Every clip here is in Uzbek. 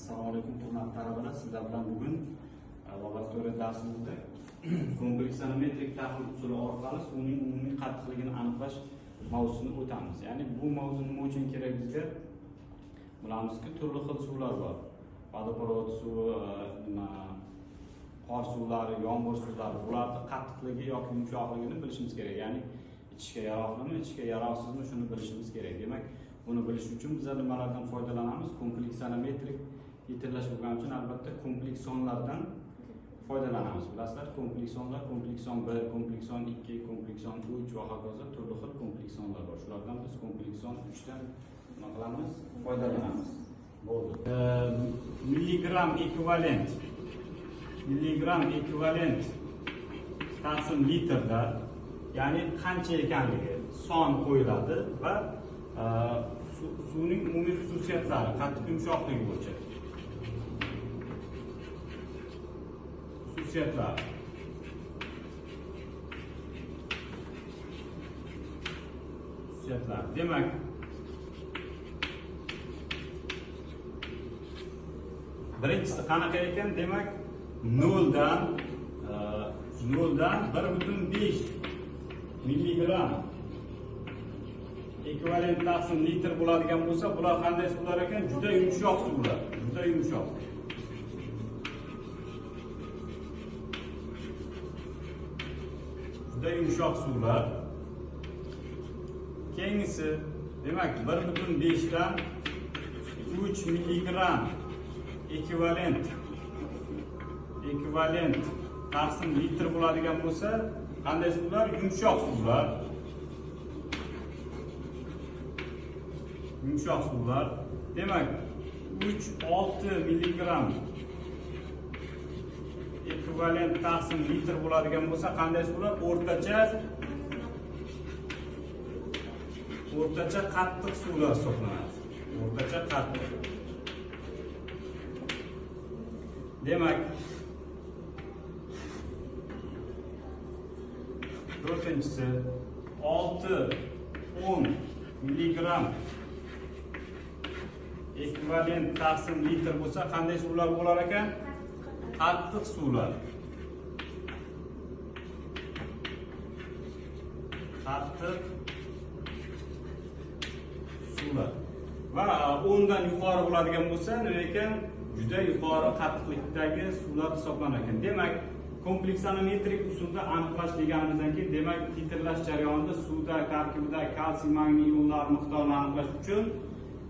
Assalomu alaykum hurmatli talabalar. Sizlar bilan bugun laboratoriya darsimizda kompleks anometrik tahlil usuli orqali suvning umumiy qattiqligini aniqlash mavzusini o'tamiz. Ya'ni bu mavzu nima uchun kerak bizga? Bilamizki, turli xil suvlar bor. Vodoprovod suvi, qor suvlari, yomg'ir suvlari, bularning qattiqligi yoki yumshoqligini bilishimiz kerak. Ya'ni ichishga yaroqlimi, ichishga yaroqsizmi, shuni bilishimiz kerak. Demak, buni bilish uchun bizlar nimalardan foydalanamiz? Kompleks anometrik yetirlash bo'lgani uchun albatta kompleksonlardan foydalanamiz. Bilasizlar, kompleksonlar, komplekson 1, komplekson 2, komplekson 3 va hokazo turli xil kompleksonlar bor. Shulardan biz komplekson 3 dan nima qilamiz? Foydalanamiz. Bo'ldi. Milligram ekvivalent. Milligram ekvivalent taqsim litrda, ya'ni qancha ekanligi son qo'yiladi va suvning umumiy xususiyatlari, qattiq yumshoqligi bo'yicha xususiyatlar. Demak, birinchisi qanaqa ekan? Demak, 0 dan 1.5 milligram ekvivalent taqsim litr bo'ladigan bo'lsa, bular qanday suvlar ekan? Juda yumshoq suvlar, juda yumshoq. Juda yumshoq suvlar. Keyingisi, demak, 1.5 dan 3 milligram ekvivalent taqsim litr bo'ladigan bo'lsa, qanday suvlar? Yumshoq suvlar. Yumshoq suvlar. Demak, 3-6 milligram ekvivalent taqsim litr bo'ladigan bo'lsa, qanday suvlar? O'rtacha qattiq suvlar hisoblanadi. O'rtacha qattiq. Demak, to'rtinchisi 6-10 milligram ekvivalent taqsim litr bo'lsa, qanday suvlar bo'lar ekan? Qattiq suvlar. Qattiq suvlar. Va 10 dan yuqori bo'ladigan bo'lsa, nima ekan? Juda yuqori qattiqlikdagi suvlar hisoblanar ekan. Demak, kompleks anometrik usulda aniqlash deganimizdan keyin, demak, titrlash jarayonida suvda tarkibida kalsiy, magniy ionlar miqdorini aniqlash uchun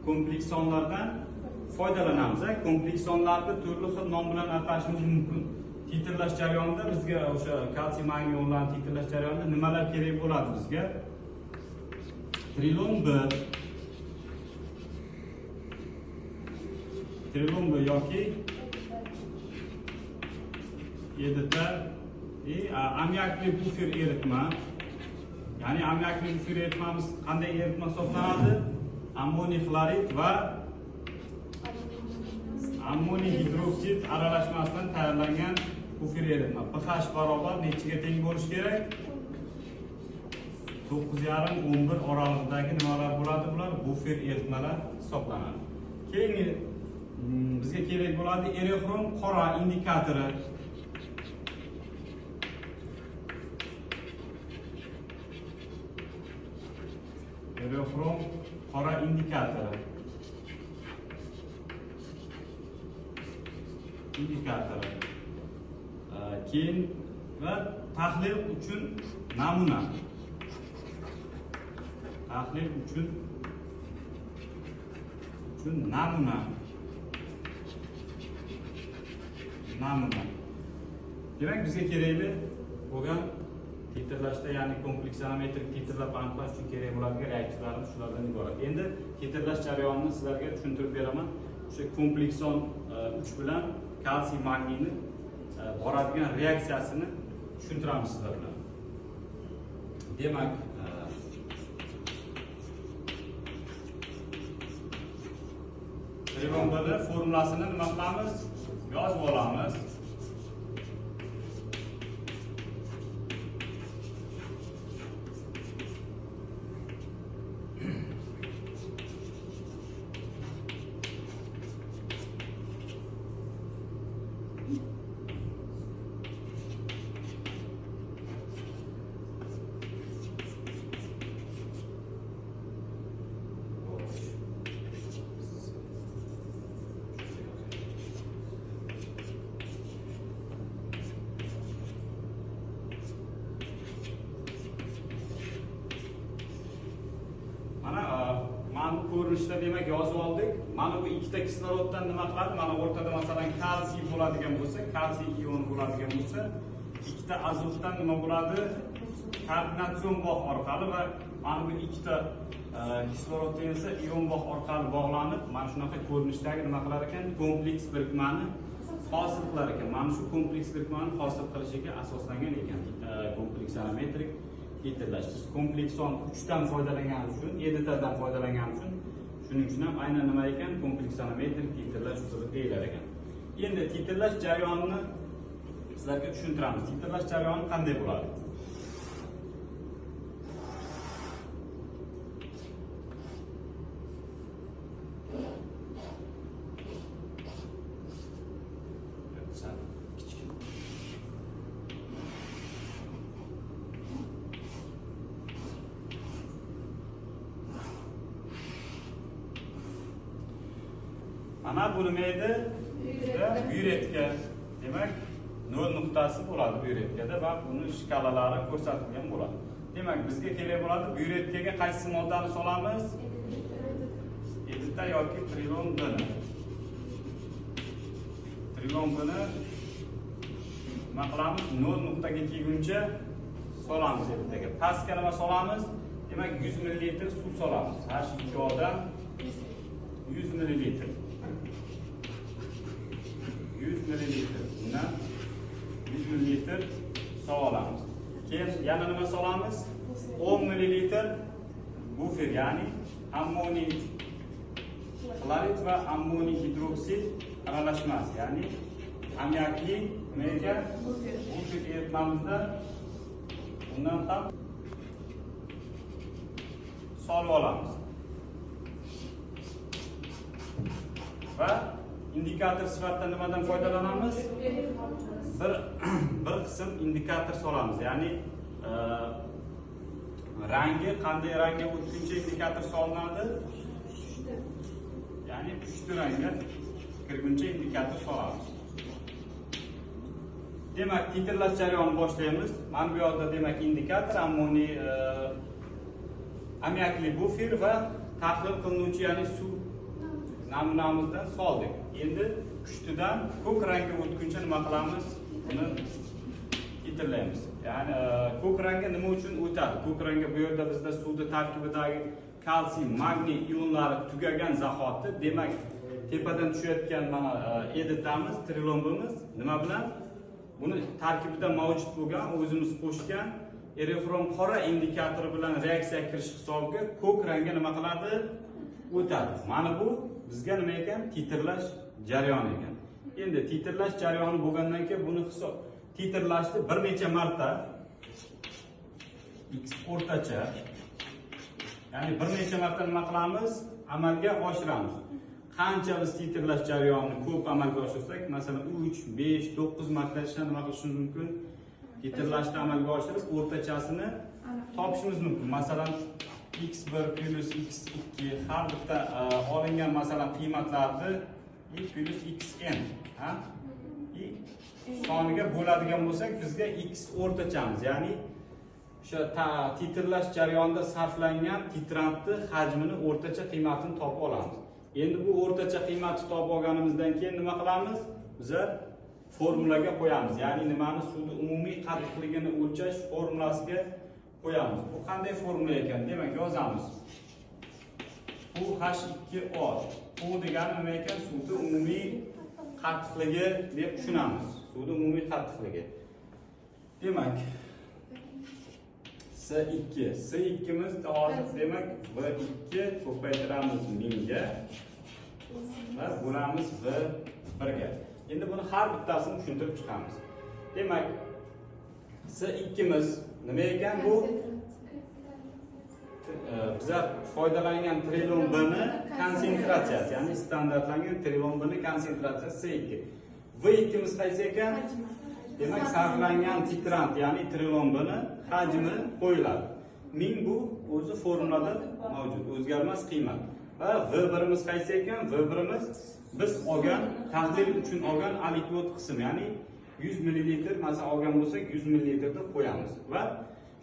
kompleksonlardan foydalanamiz. Kompleksonlarni turli xil nom bilan atashimiz mumkin. Titrlash jarayonida bizga o'sha kalsiy, magniy ionlarni titrlash jarayonida nimalar kerak bo'ladi bizga? Trilon 1 yoki editor ammiakli bufer eritma. Ya'ni ammiakli bufer eritmamiz qanday eritma hisoblanadi? Ammoniy xlorid va ammoniy hidroksid aralashmasidan tayyorlangan bufer eritma. pH barobar nechiga teng bo'lishi kerak? 9,5-11 oralig'idagi nimalar bo'ladi? Bular bufer eritmalar hisoblanadi. Keyin bizga kerak bo'ladi erexrom qora indikatori. Erexrom qora indikatori. Keyin va tahlil uchun namuna. Tahlil uchun namuna. Demak, bizga kerakli bo'lgan titrlashda, ya'ni kompleks anometrik titrlab aniqlash uchun kerak bo'ladigan reaksiyalarimiz shulardan iborat. Endi titrlash jarayonini sizlarga tushuntirib beraman. O'sha komplekson 3 bilan kalsiy, magniyni boradigan reaksiyasini tushuntiramiz sizlar bilan. Demak, Trilon 1 formulasini nima qilamiz? Yozib olamiz. ko'rinishda demak yozib oldik. Mana bu ikkita kisloroddan nima qiladi? Mana o'rtada masalan kalsiy bo'ladigan bo'lsa, kalsiy ioni bo'ladigan bo'lsa, ikkita azotdan nima bo'ladi? Koordinatsion bog' orqali va mana bu ikkita kislorodda esa ion bog' orqali bog'lanib, mana shunaqa ko'rinishdagi nima qilar ekan? Kompleks birikmani hosil qilar ekan. Mana shu kompleks birikmani hosil qilishiga asoslangan ekan kompleksonometrik titrlash. Biz komplekson kuchdan foydalanganimiz uchun, editordan foydalanganimiz uchun shuning uchun ham aynan nima ekan? Kompleksonometrik titrlash usuli deyilar ekan. Endi titrlash jarayonini sizlarga tushuntiramiz. Titrlash jarayoni qanday bo'ladi? Mana bu nima edi? Byuretka. Demak, 0 nuqtasi bo'ladi byuretkada va buni shkalalari ko'rsatilgan bo'ladi. Demak, bizga kerak bo'ladi byuretkaga qaysi moddani solamiz? Edita yoki trilon B ni. Trilon B ni nima qilamiz? 0 nuqtaga kelguncha solamiz editaga. Pastga nima solamiz? Demak, 100 ml suv solamiz. H2O dan 100 ml. 100 ml. Bundan 100 ml solamiz. Keyin yana nima solamiz? 10 ml bufer, ya'ni ammoniy xlorid va ammoniy hidroksid aralashmasi, ya'ni ammiakli nimaga bufer eritmamizda undan ham solib olamiz. Va indikator sifatida nimadan foydalanamiz? Bir qism indikator solamiz. Ya'ni rangi qanday rangga o'tguncha indikator solinadi? Ya'ni pushti rangga kirguncha indikator solamiz. Demak, titrlash jarayonini boshlaymiz. Mana bu yerda demak indikator, ammoniy ammiakli bufer va tahlil qilinuvchi, ya'ni suv namunamizdan soldik. Endi pushtidan ko'k rangga o'tguncha nima qilamiz? Uni titrlaymiz. Ya'ni ko'k rangga nima uchun o'tadi? Ko'k rangga bu yerda bizda suvda tarkibidagi kalsiy, magniy ionlari tugagan zahoti, demak, tepadan tushayotgan mana editamiz, trilombimiz nima bilan? Buni tarkibida mavjud bo'lgan, o'zimiz qo'shgan erefron qora indikatori bilan reaksiya kirish hisobiga ko'k rangga nima qiladi? O'tadi. Mana bu bizga nima ekan? Titrlash jarayoni ekan. Endi titrlash jarayoni bo'lgandan keyin buni titrlashni bir necha marta x o'rtacha, ya'ni bir necha marta nima qilamiz? Amalga oshiramiz. Qancha biz titrlash jarayonini ko'p amalga oshirsak, masalan 3, 5, 9 marta nima qilishimiz mumkin? Titrlashni amalga oshirib, o'rtachasini topishimiz mumkin. Masalan x1 plus x2 har bitta olingan masalan qiymatlarni i plus xn soniga bo'ladigan bo'lsak, bizga x o'rtachamiz, ya'ni o'sha titrlash jarayonida sarflangan titrantni hajmini o'rtacha qiymatini topib olamiz. Endi bu o'rtacha qiymatni topib olganimizdan keyin nima qilamiz? Biz formulaga qo'yamiz. Ya'ni nimani? Suvni umumiy qattiqligini o'lchash formulasiga qo'yamiz. Bu qanday formula ekan? Demak, yozamiz. Bu H2O. Bu degani nima ekan? Suvni umumiy qattiqligi deb tushunamiz. Suvni umumiy qattiqligi. Demak, S2. S2miz hozir demak V2 ko'paytiramiz 1000 ga va bo'lamiz V1 ga. Endi buni har bittasini tushuntirib chiqamiz. Demak, S2miz nima ekan? Bu bizlar foydalangan trilon B ni konsentratsiyasi, ya'ni standartlangan trilon B ni konsentratsiyasi S2. V2miz qaysi ekan? Demak, sarflangan titrant, ya'ni trilon B ni hajmi qo'yiladi. 1000 bu o'zi formulada mavjud, o'zgarmas qiymat. Va V1miz qaysi ekan? V1miz biz olgan, tahlil uchun olgan aliklot qism, ya'ni 100 ml masalan olgan bo'lsak 100 ml deb qo'yamiz va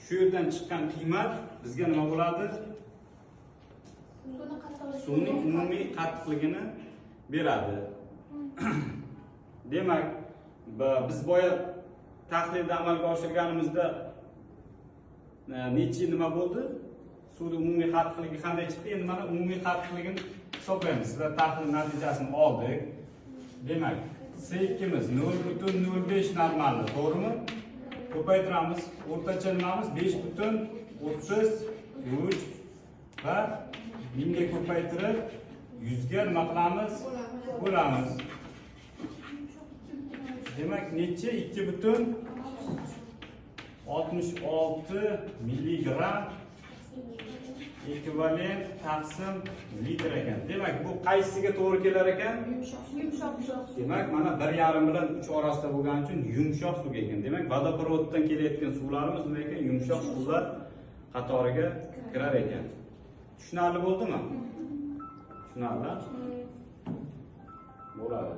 shu yerdan chiqqan qiymat bizga nima bo'ladi? suvning umumiy qattiqligini beradi. Demak, biz boya tahlilni amalga oshirganimizda necha nima bo'ldi? Suvning umumiy qattiqligi qanday chiqdi? Endi mana umumiy qattiqligini hisoblaymiz. Sizlar tahlil natijasini oldik. Demak, S2miz 0.05 normalni, to'g'rimi? Ko'paytiramiz. O'rtacha nimamiz 5.33 va 1000 ga ko'paytirib 100 ga nima qilamiz? Bo'lamiz. Demak, necha? 2.66 milligram ekvivalent taqsim litr ekan. Demak, bu qaysisiga to'g'ri kelar ekan? Yumshoq. Demak, mana 1,5 bilan 3 orasida bo'lgani uchun yumshoq suv ekan. Demak, vodoprovoddan kelayotgan suvlarimiz nima ekan? Yumshoq suvlar qatoriga kirar ekan. Tushunarli bo'ldimi? Tushunarli. Bo'ladi.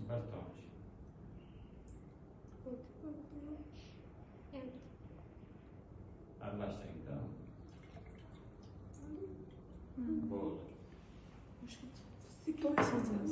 Bir tomchi. Aralashtiringda. Bo'ldi. Sizlarga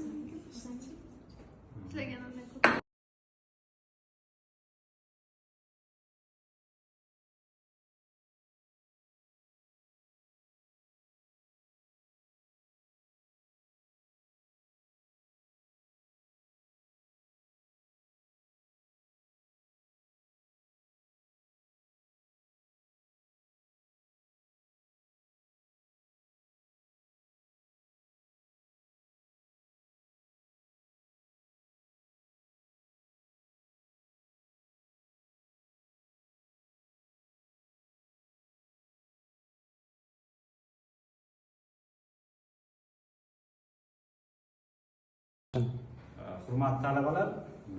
Hurmatli talabalar,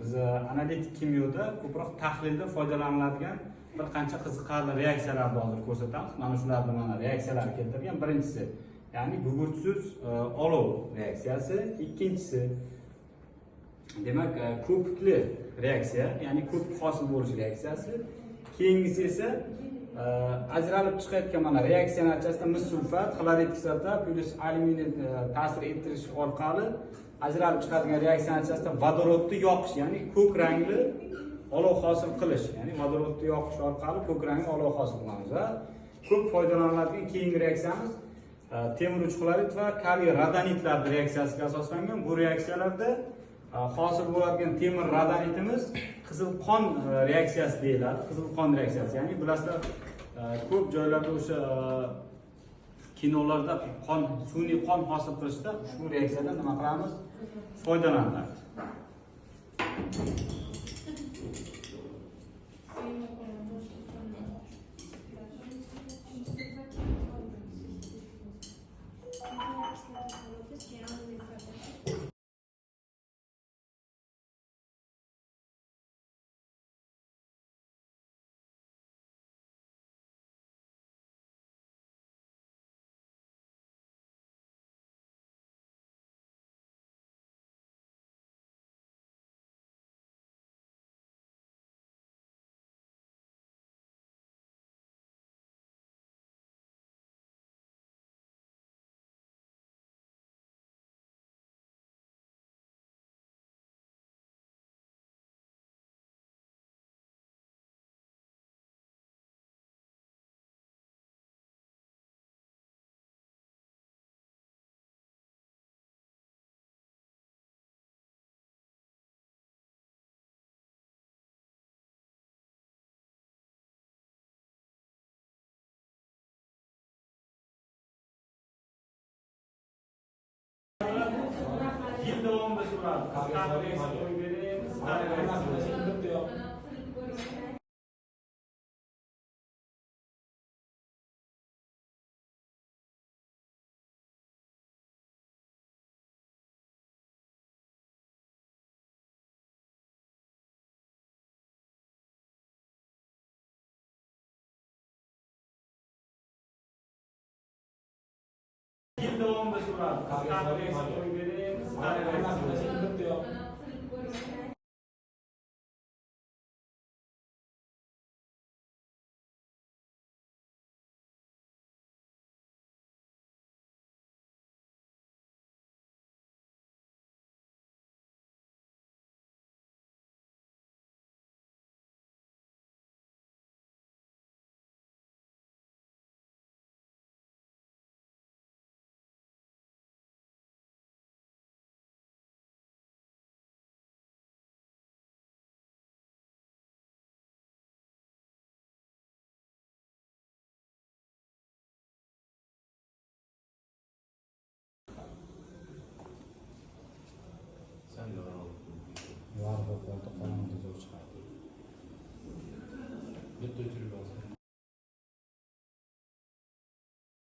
biz analitik kimyoda ko'proq tahlilda foydalaniladigan bir qancha qiziqarli reaksiyalarni hozir ko'rsatamiz. Mana shularni mana reaksiyalarni keltirgan. Birinchisi, ya'ni gugurtsiz olov reaksiyasi, ikkinchisi demak ko'pikli reaksiya, ya'ni ko'pik hosil bo'lish reaksiyasi. Keyingisi esa ajralib chiqayotgan mana reaksiya natijasida mis sulfat, xlorid kislota plus alyuminiy ta'sir ettirish orqali ajralib chiqadigan reaksiya natijasida vodorodni yoqish, ya'ni ko'k rangli olov hosil qilish, ya'ni vodorodni yoqish orqali ko'k rangli olov hosil qilamiz. Va ko'p foydalaniladigan keyingi reaksiyamiz temir uch xlorid va kaliy radonitlar reaksiyasiga asoslangan. Bu reaksiyalarda hosil bo'ladigan temir radonitimiz qizil qon reaksiyasi deyiladi. Qizil qon reaksiyasi, ya'ni bilasizlar, ko'p joylarda o'sha kinolarda sun'iy qon hosil qilishda ushbu reaksiyadan nima qilamiz? Foydalanadi. yil davomida so'radi. Qisqartirib qo'yib bering, qisqartirib. Yil davomida so'radi. Qisqartirib qo'yib bering, qisqartirib. Yuvarlaq qo'lda qonun tuzuvchi. Bitta o'chirib olsin.